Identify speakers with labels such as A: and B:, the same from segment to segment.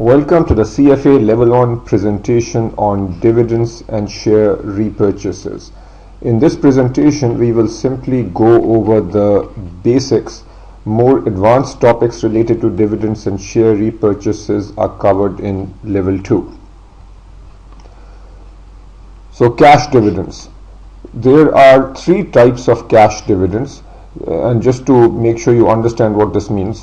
A: Welcome to the CFA Level I presentation on dividends and share repurchases. In this presentation, we will simply go over the basics. More advanced topics related to dividends and share repurchases are covered in Level 2. So, cash dividends. There are three types of cash dividends. And just to make sure you understand what this means,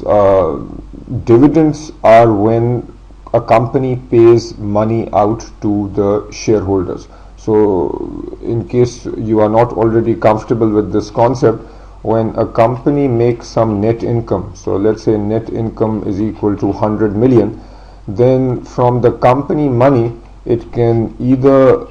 A: dividends are when a company pays money out to the shareholders. So in case you are not already comfortable with this concept, when a company makes some net income, so let's say net income is equal to 100 million, then from the company money it can either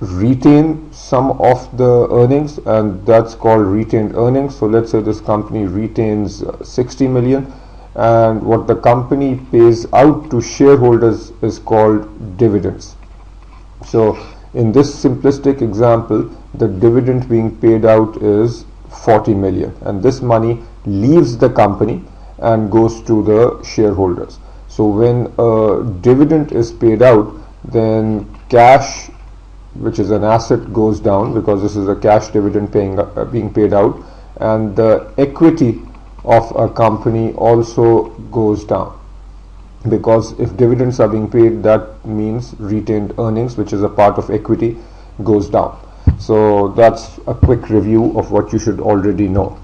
A: retain some of the earnings, and that's called retained earnings. So let's say this company retains 60 million, and what the company pays out to shareholders is called dividends. So in this simplistic example, the dividend being paid out is 40 million, and this money leaves the company and goes to the shareholders. So when a dividend is paid out, then cash, which is an asset, goes down because this is a cash dividend being paid out, and the equity of a company also goes down, because if dividends are being paid, that means retained earnings, which is a part of equity, goes down. So that's a quick review of what you should already know.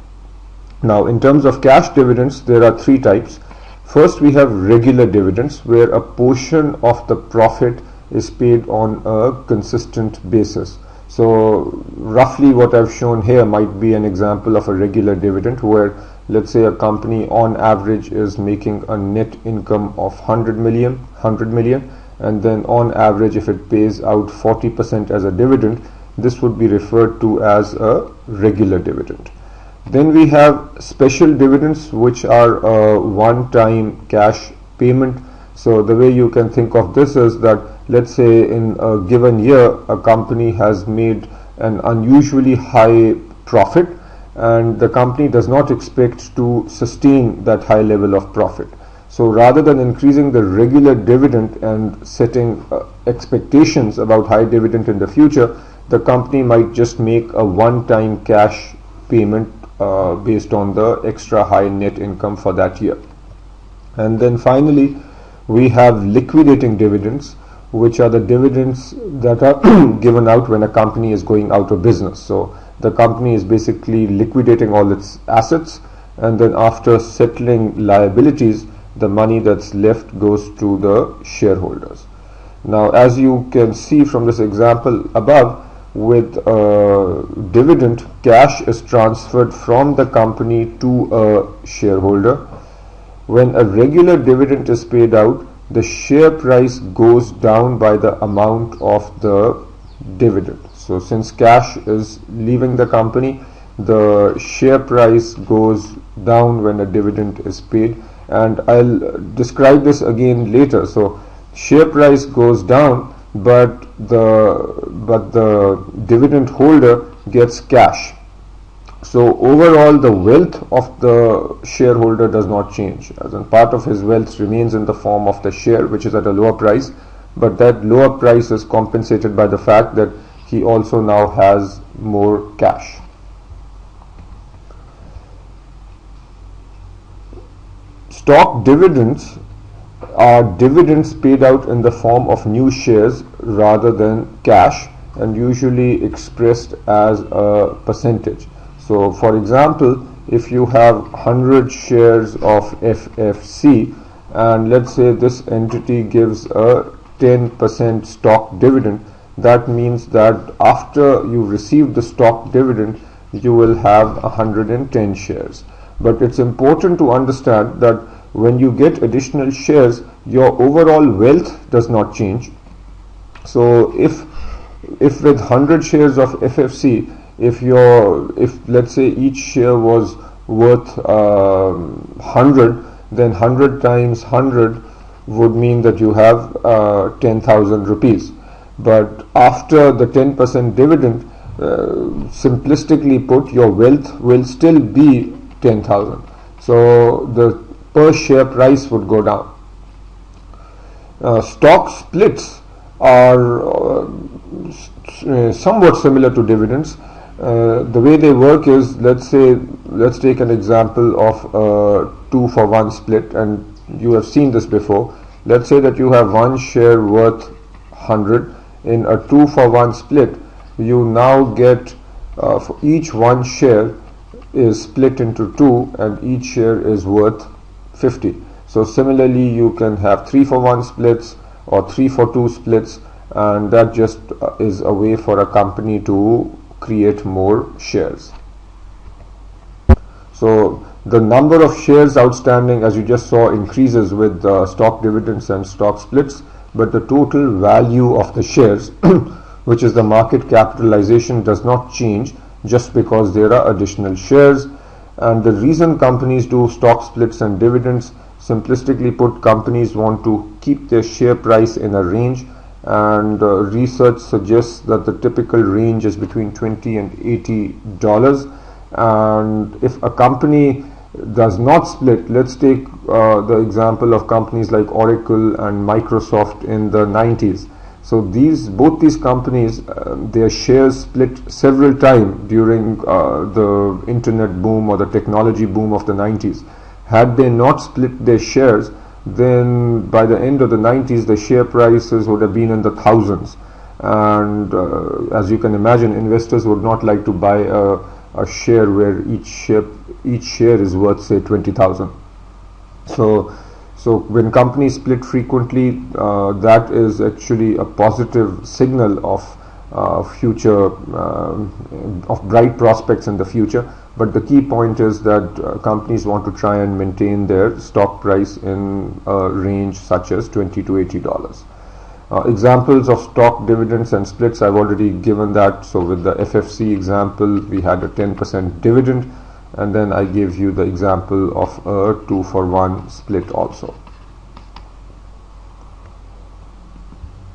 A: Now, in terms of cash dividends, there are three types. First, we have regular dividends, where a portion of the profit is paid on a consistent basis. So roughly what I've shown here might be an example of a regular dividend, where let's say a company on average is making a net income of 100 million, and then on average if it pays out 40% as a dividend, this would be referred to as a regular dividend. Then we have special dividends, which are a one-time cash payment. So the way you can think of this is that, let's say in a given year a company has made an unusually high profit, and the company does not expect to sustain that high level of profit. So rather than increasing the regular dividend and setting expectations about high dividend in the future, the company might just make a one-time cash payment based on the extra high net income for that year. And then finally we have liquidating dividends, which are the dividends that are given out when a company is going out of business. So the company is basically liquidating all its assets, and then after settling liabilities, the money that's left goes to the shareholders. Now, as you can see from this example above, with dividend, cash is transferred from the company to a shareholder. When a regular dividend is paid out, the share price goes down by the amount of the dividend. So since cash is leaving the company, the share price goes down when a dividend is paid, and I'll describe this again later. So share price goes down, but the dividend holder gets cash. So overall the wealth of the shareholder does not change, as in part of his wealth remains in the form of the share, which is at a lower price, but that lower price is compensated by the fact that he also now has more cash. Stock dividends are dividends paid out in the form of new shares rather than cash, and usually expressed as a percentage. So for example, if you have 100 shares of FFC, and let's say this entity gives a 10% stock dividend, that means that after you receive the stock dividend, you will have 110 shares. But it's important to understand that when you get additional shares, your overall wealth does not change. So if with 100 shares of FFC, if let's say each share was worth 100, then 100 times 100 would mean that you have 10,000 rupees. But after the 10% dividend, simplistically put, your wealth will still be 10,000. So the per share price would go down. Stock splits are somewhat similar to dividends. The way they work is, let's take an example of a 2-for-1 split, and you have seen this before. Let's say that you have one share worth 100. In a 2-for-1 split, you now get for each one share is split into 2, and each share is worth 50. So similarly, you can have 3-for-1 splits or 3-for-2 splits, and that just is a way for a company to create more shares. So the number of shares outstanding, as you just saw, increases with stock dividends and stock splits, but the total value of the shares which is the market capitalization, does not change just because there are additional shares. And the reason companies do stock splits and dividends, simplistically put, companies want to keep their share price in a range, and research suggests that the typical range is between $20 and $80. And if a company does not split, let's take the example of companies like Oracle and Microsoft in the 90s. So both these companies, their shares split several times during the internet boom or the technology boom of the 90s. Had they not split their shares, then by the end of the 90s, the share prices would have been in the thousands. And as you can imagine, investors would not like to buy a share where each share is worth, say, 20,000. So when companies split frequently, that is actually a positive signal of future, of bright prospects in the future. But the key point is that companies want to try and maintain their stock price in a range such as $20 to $80. Examples of stock dividends and splits, I've already given that. So with the FFC example, we had a 10% dividend, and then I gave you the example of a 2-for-1 split also.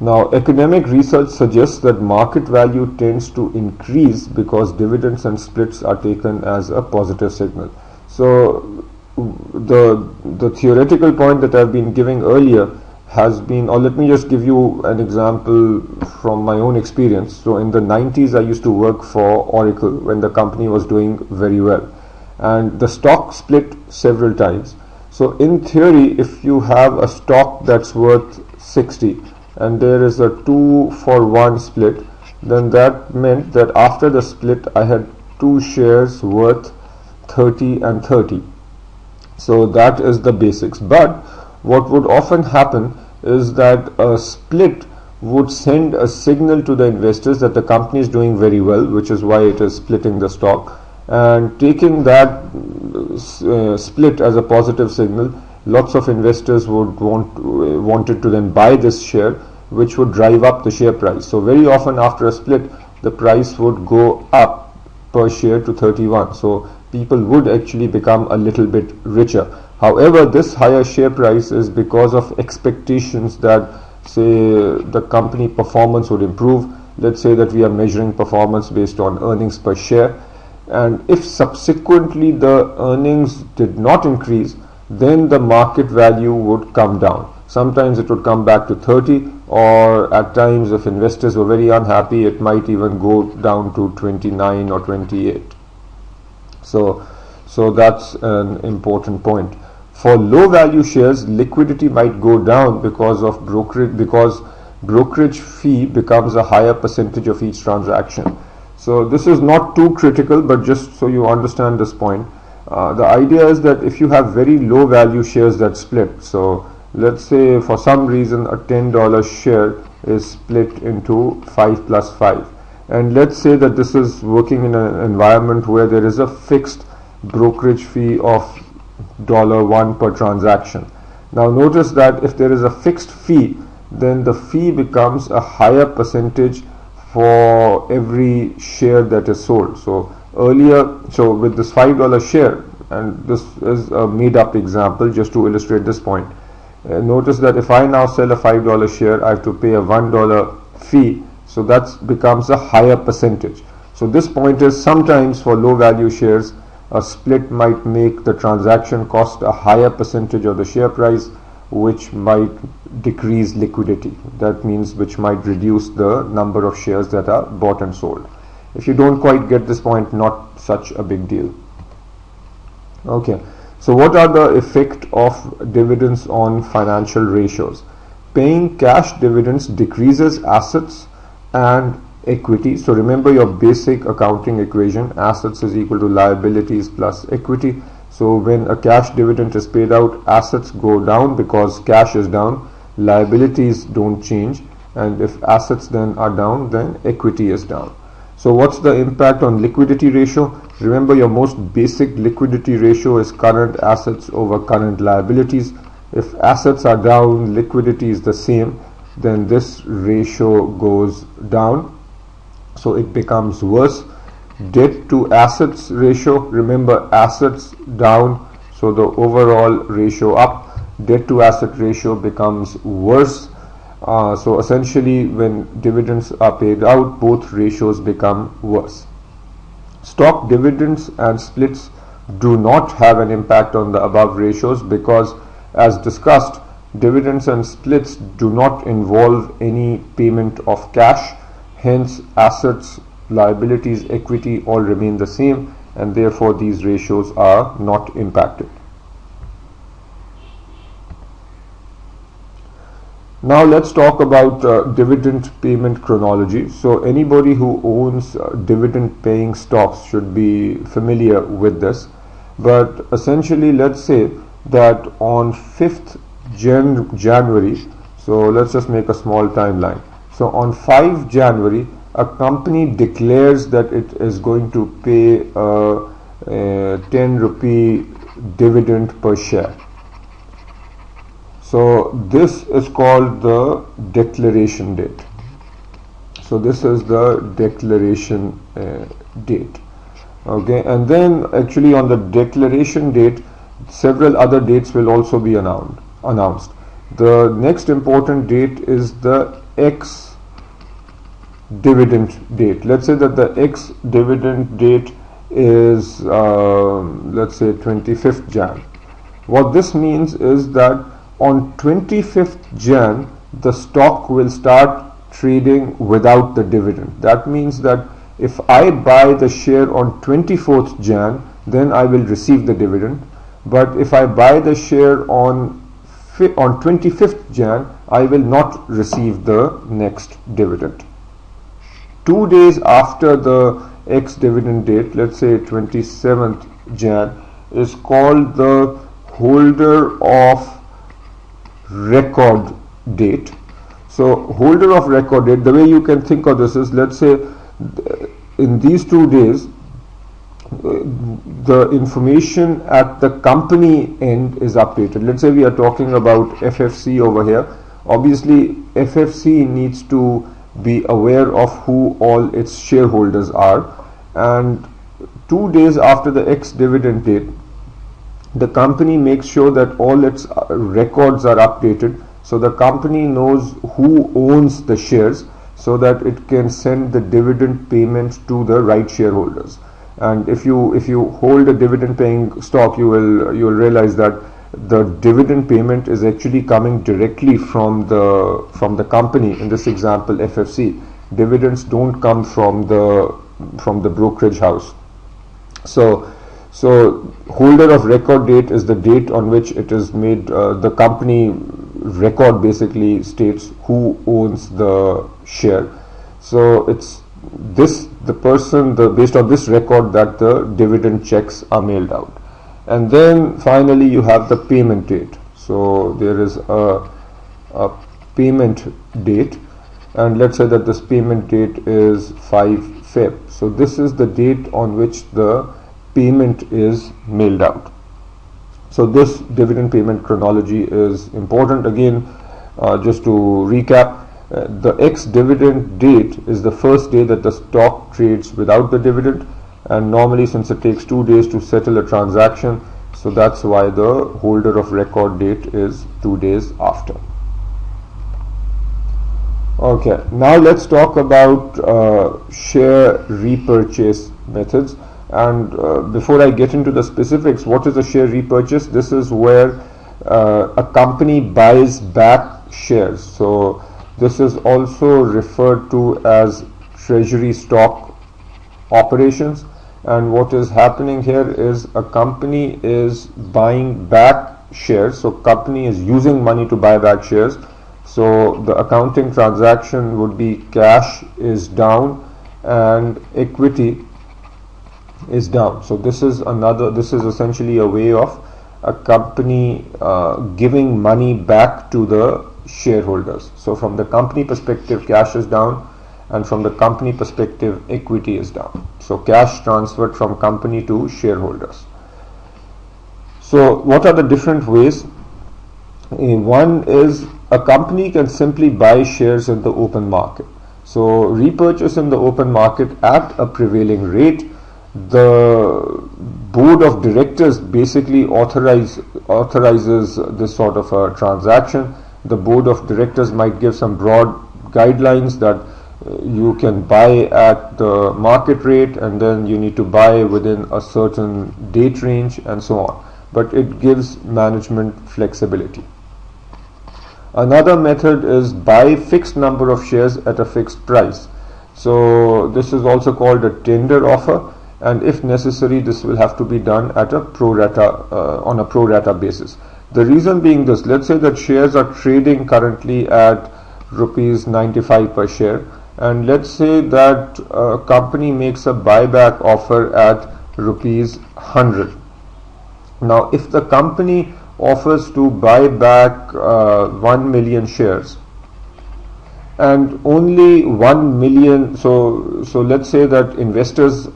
A: Now, academic research suggests that market value tends to increase because dividends and splits are taken as a positive signal. So the theoretical point that I've been giving earlier has been, or let me just give you an example from my own experience. So in the 90s, I used to work for Oracle when the company was doing very well, and the stock split several times. So in theory, if you have a stock that's worth 60 and there is a 2-for-1 split, then that meant that after the split I had 2 shares worth 30 and 30. So that is the basics. But what would often happen is that a split would send a signal to the investors that the company is doing very well, which is why it is splitting the stock. And taking that split as a positive signal, lots of investors would wanted to then buy this share, which would drive up the share price. So very often after a split, the price would go up per share to 31. So people would actually become a little bit richer. However, this higher share price is because of expectations that, say, the company performance would improve. Let's say that we are measuring performance based on earnings per share, and if subsequently the earnings did not increase, then the market value would come down. Sometimes it would come back to 30, or at times if investors were very unhappy, it might even go down to 29 or 28. So that's an important point. For low value shares, liquidity might go down because brokerage fee becomes a higher percentage of each transaction. So this is not too critical, but just so you understand this point, the idea is that if you have very low value shares that split, so let's say for some reason a $10 share is split into 5 plus 5, and let's say that this is working in an environment where there is a fixed brokerage fee of $1 per transaction. Now notice that if there is a fixed fee, then the fee becomes a higher percentage for every share that is sold. So with this $5 share, and this is a made up example just to illustrate this point, notice that if I now sell a $5 share, I have to pay a $1 fee, so that becomes a higher percentage. So this point is, sometimes for low value shares, a split might make the transaction cost a higher percentage of the share price, which might decrease liquidity. That means which might reduce the number of shares that are bought and sold. If you don't quite get this point, not such a big deal. Okay, so what are the effect of dividends on financial ratios? Paying cash dividends decreases assets and equity. So remember your basic accounting equation: assets is equal to liabilities plus equity. So when a cash dividend is paid out, assets go down because cash is down, liabilities don't change, and if assets then are down, then equity is down. So what's the impact on liquidity ratio? Remember your most basic liquidity ratio is current assets over current liabilities. If assets are down, liquidity is the same, then this ratio goes down, so it becomes worse. Debt to assets ratio, remember assets down, so the overall ratio up. Debt to asset ratio becomes worse. So essentially when dividends are paid out, both ratios become worse. Stock dividends and splits do not have an impact on the above ratios because, as discussed, dividends and splits do not involve any payment of cash. Hence assets, liabilities, equity all remain the same, and therefore these ratios are not impacted. Now let's talk about dividend payment chronology. So anybody who owns dividend paying stocks should be familiar with this. But essentially, let's say that on 5th January, so let's just make a small timeline. So on 5 January, a company declares that it is going to pay a 10 rupee dividend per share. So this is called the declaration date. So this is the declaration date. Okay, and then actually on the declaration date, several other dates will also be announced. The next important date is the ex dividend date. Let's say that the ex dividend date is let's say 25th Jan. What this means is that on 25th Jan, the stock will start trading without the dividend. That means that if I buy the share on 24th Jan, then I will receive the dividend. But if I buy the share on 25th Jan, I will not receive the next dividend. 2 days after the ex-dividend date, let's say 27th Jan, is called the holder of record date. So holder of record date, the way you can think of this is, let's say in these 2 days, the information at the company end is updated. Let's say we are talking about FFC over here. Obviously FFC needs to be aware of who all its shareholders are, and 2 days after the ex-dividend date, the company makes sure that all its records are updated, so the company knows who owns the shares, so that it can send the dividend payment to the right shareholders. And if you hold a dividend paying stock, you will realize that the dividend payment is actually coming directly from the company. In this example, FFC, dividends don't come from the brokerage house. So holder of record date is the date on which it is made. The company record basically states who owns the share. So it's based on this record that the dividend checks are mailed out. And then finally you have the payment date. So there is a payment date, and let's say that this payment date is 5 Feb. So this is the date on which the payment is mailed out. So this dividend payment chronology is important. Again, just to recap, the ex-dividend date is the first day that the stock trades without the dividend, and normally since it takes 2 days to settle a transaction, so that's why the holder of record date is 2 days after. Okay, now let's talk about share repurchase methods. And before I get into the specifics, what is a share repurchase? This is where a company buys back shares. So this is also referred to as treasury stock operations. And what is happening here is a company is buying back shares. So company is using money to buy back shares. So the accounting transaction would be cash is down and equity is down. So this is essentially a way of a company giving money back to the shareholders. So from the company perspective, cash is down, and from the company perspective, equity is down. So cash transferred from company to shareholders. So what are the different ways? One is a company can simply buy shares in the open market. So repurchase in the open market at a prevailing rate. The board of directors basically authorizes this sort of a transaction. The board of directors might give some broad guidelines that you can buy at the market rate, and then you need to buy within a certain date range and so on. But it gives management flexibility. Another method is buy fixed number of shares at a fixed price. So this is also called a tender offer, and if necessary this will have to be done at a pro rata basis. The reason being this: let's say that shares are trading currently at rupees 95 per share, and let's say that a company makes a buyback offer at rupees 100. Now if the company offers to buy back 1 million shares, and only 1 million, so let's say that investors,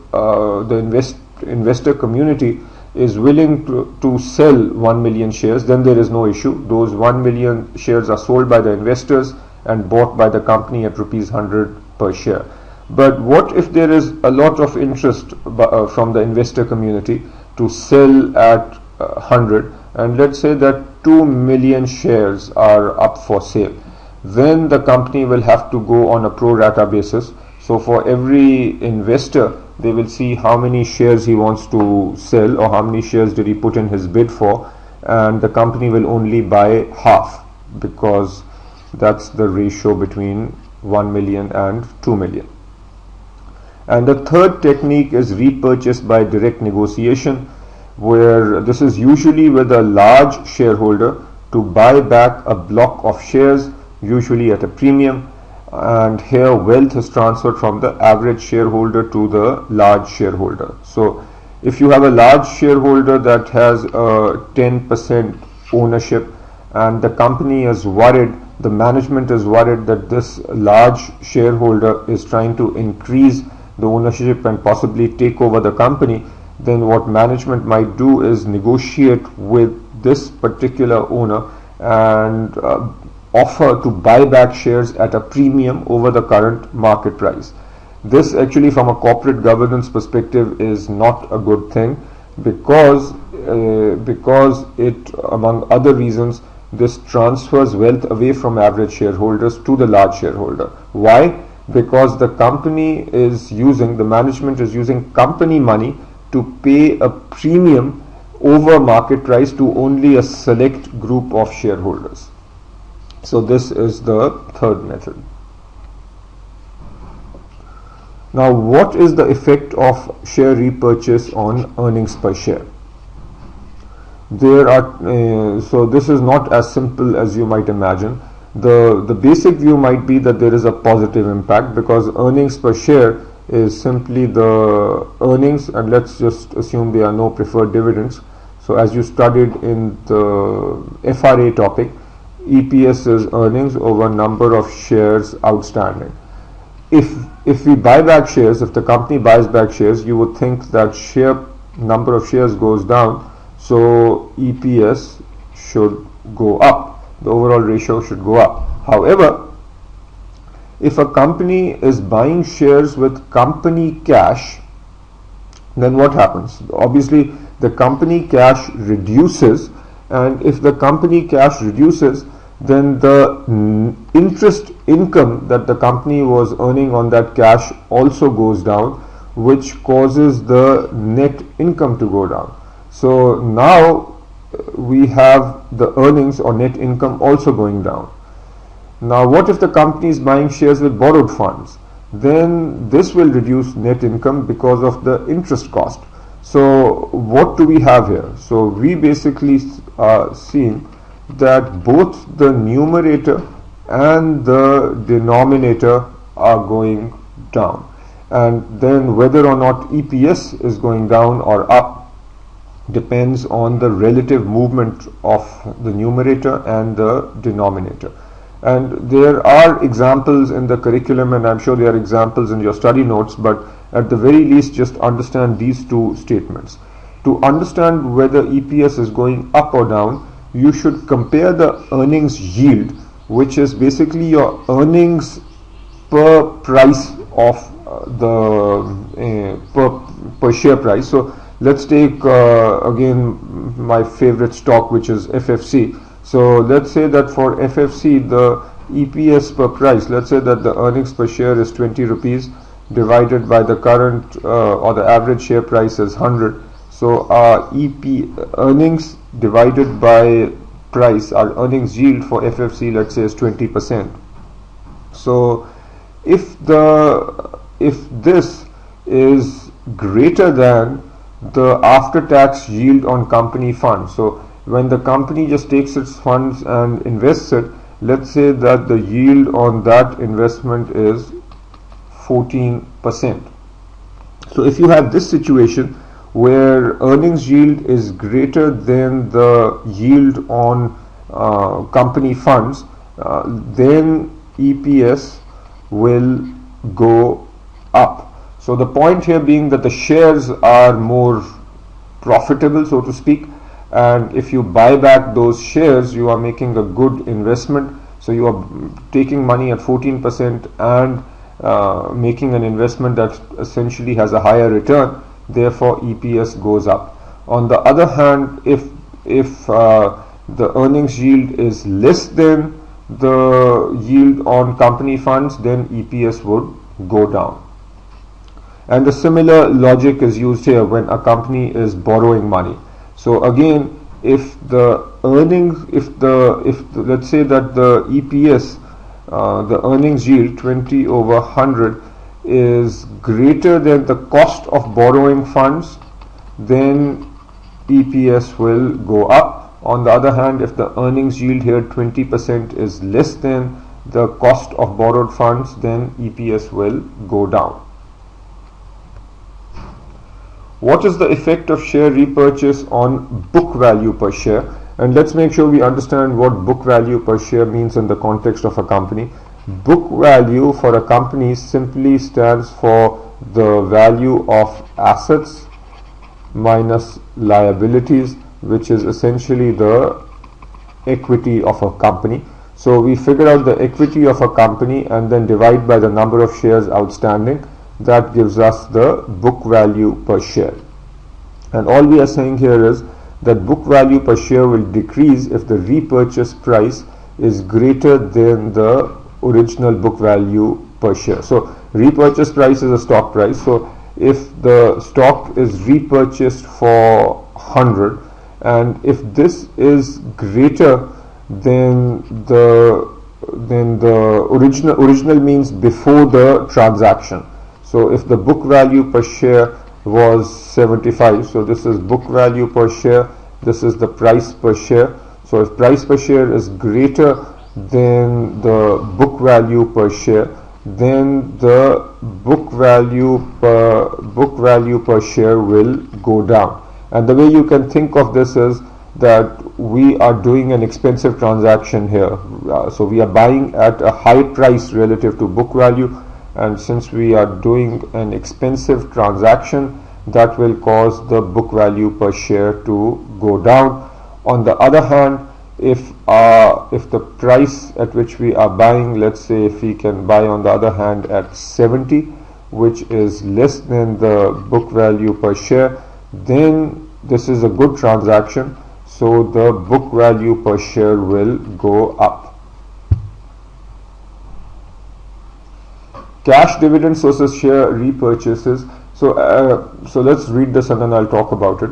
A: investor community is willing to sell 1 million shares, then there is no issue. Those 1 million shares are sold by the investors and bought by the company at rupees 100 per share. But what if there is a lot of interest from the investor community to sell at 100, and let's say that 2 million shares are up for sale? Then the company will have to go on a pro rata basis. So for every investor, they will see how many shares he wants to sell or how many shares did he put in his bid for, and the company will only buy half, because that's the ratio between 1 million and 2 million. And the third technique is repurchase by direct negotiation, where this is usually with a large shareholder to buy back a block of shares, usually at a premium, and here wealth is transferred from the average shareholder to the large shareholder. So if you have a large shareholder that has a 10% ownership, and the company is worried, the management is worried that this large shareholder is trying to increase the ownership and possibly take over the company, then what management might do is negotiate with this particular owner and offer to buy back shares at a premium over the current market price. This actually, from a corporate governance perspective, is not a good thing, because it, among other reasons, this transfers wealth away from average shareholders to the large shareholder. Why? Because the company is using, the management is using company money to pay a premium over market price to only a select group of shareholders. So this is the third method. Now, what is the effect of share repurchase on earnings per share? There are so this is not as simple as you might imagine. The basic view might be that there is a positive impact, because earnings per share is simply the earnings, and let's just assume there are no preferred dividends. So as you studied in the FRA topic, EPS is earnings over number of shares outstanding. If we buy back shares, if the company buys back shares, you would think that number of shares goes down, so EPS should go up, the overall ratio should go up. However, if a company is buying shares with company cash, then what happens? Obviously the company cash reduces, and if the company cash reduces, then the interest income that the company was earning on that cash also goes down, which causes the net income to go down. So now we have the earnings or net income also going down. Now what if the company is buying shares with borrowed funds? Then this will reduce net income because of the interest cost. So what do we have here? So we basically are seeing that both the numerator and the denominator are going down, and then whether or not EPS is going down or up depends on the relative movement of the numerator and the denominator. And there are examples in the curriculum, and I'm sure there are examples in your study notes, but at the very least just understand these two statements. To understand whether EPS is going up or down, you should compare the earnings yield, which is basically your earnings per price of per share price. So let's take again my favorite stock, which is FFC. So let's say that for FFC the EPS per price, let's say that the earnings per share is 20 rupees divided by the current or the average share price is 100. So our earnings divided by price, our earnings yield for FFC, let's say, is 20%. So if this is greater than the after-tax yield on company funds, so when the company just takes its funds and invests it, let's say that the yield on that investment is 14%. So if you have this situation where earnings yield is greater than the yield on company funds, then EPS will go up. So the point here being that the shares are more profitable, so to speak, and if you buy back those shares, you are making a good investment. So you are taking money at 14% and making an investment that essentially has a higher return. Therefore EPS goes up. On the other hand, if the earnings yield is less than the yield on company funds, then EPS would go down. And the similar logic is used here when a company is borrowing money. So again, if the earnings, let's say that the EPS, the earnings yield 20 over 100 is greater than the cost of borrowing funds, then EPS will go up. On the other hand, if the earnings yield here 20% is less than the cost of borrowed funds, then EPS will go down. What is the effect of share repurchase on book value per share? And let's make sure we understand what book value per share means in the context of a company. Book value for a company simply stands for the value of assets minus liabilities, which is essentially the equity of a company. So we figure out the equity of a company and then divide by the number of shares outstanding. That gives us the book value per share. And all we are saying here is that book value per share will decrease if the repurchase price is greater than the original book value per share. So repurchase price is a stock price. So if the stock is repurchased for 100, and if this is greater than the original means before the transaction. So if the book value per share was 75, so this is book value per share, this is the price per share. So if price per share is greater than the book value per share, then the book value per share will go down. And the way you can think of this is that we are doing an expensive transaction here. So we are buying at a high price relative to book value, and since we are doing an expensive transaction, that will cause the book value per share to go down. On the other hand, if the price at which we are buying, let's say if we can buy on the other hand at 70, which is less than the book value per share, then this is a good transaction, so the book value per share will go up. Cash dividends versus share repurchases. So let's read this and then I'll talk about it.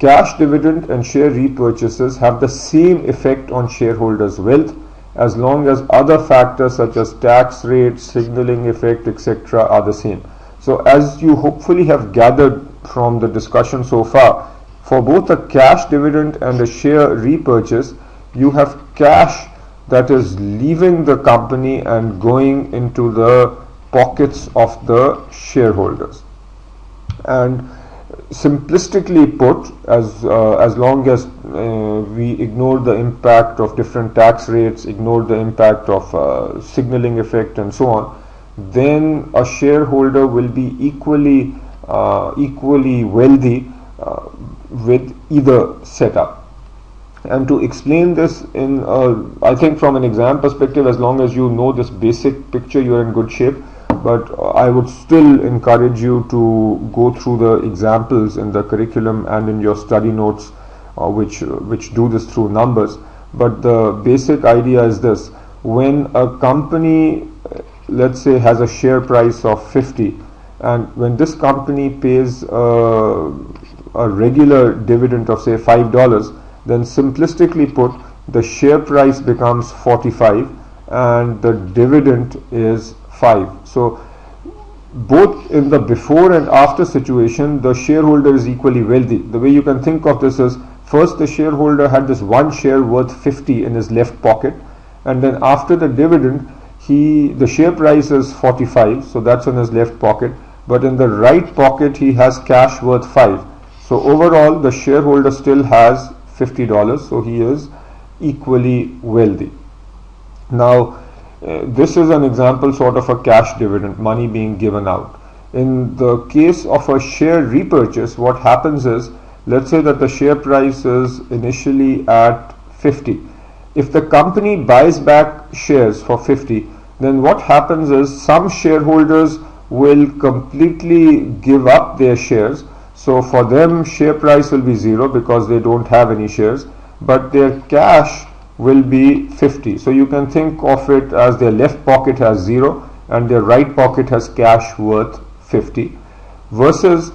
A: Cash dividend and share repurchases have the same effect on shareholders' wealth as long as other factors such as tax rate, signaling effect, etc. are the same. So as you hopefully have gathered from the discussion so far, for both a cash dividend and a share repurchase, you have cash that is leaving the company and going into the pockets of the shareholders. And simplistically put, as long as we ignore the impact of different tax rates, ignore the impact of signaling effect and so on, then a shareholder will be equally wealthy with either setup. And to explain this in I think from an exam perspective, as long as you know this basic picture, you are in good shape. But I would still encourage you to go through the examples in the curriculum and in your study notes, which do this through numbers. But the basic idea is this: when a company, let's say, has a share price of 50, and when this company pays a regular dividend of say $5, then simplistically put, the share price becomes 45 and the dividend is 5. So both in the before and after situation, the shareholder is equally wealthy. The way you can think of this is, first the shareholder had this one share worth 50 in his left pocket, and then after the dividend, the share price is 45, so that's in his left pocket, but in the right pocket he has cash worth 5. So overall the shareholder still has $50, so he is equally wealthy. Now this is an example sort of a cash dividend, money being given out. In the case of a share repurchase, what happens is, let's say that the share price is initially at 50. If the company buys back shares for 50, then what happens is some shareholders will completely give up their shares. So for them, share price will be 0 because they don't have any shares, but their cash will be 50. So you can think of it as their left pocket has 0 and their right pocket has cash worth 50, versus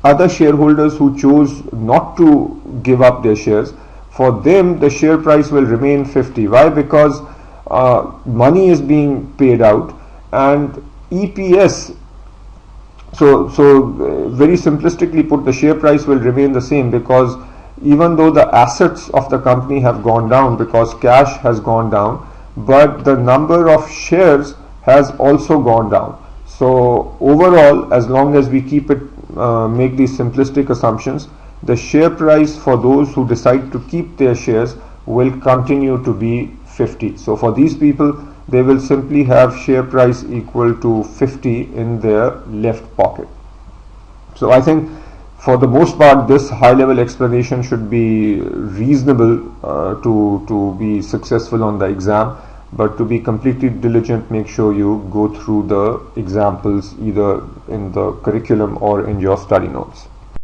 A: other shareholders who chose not to give up their shares. For them, the share price will remain 50. Why? Because money is being paid out, and EPS, so very simplistically put, the share price will remain the same, because even though the assets of the company have gone down because cash has gone down, but the number of shares has also gone down. So overall, as long as we keep it, make these simplistic assumptions, the share price for those who decide to keep their shares will continue to be 50. So for these people, they will simply have share price equal to 50 in their left pocket. So I think for the most part, this high level explanation should be reasonable to be successful on the exam. But to be completely diligent, make sure you go through the examples either in the curriculum or in your study notes.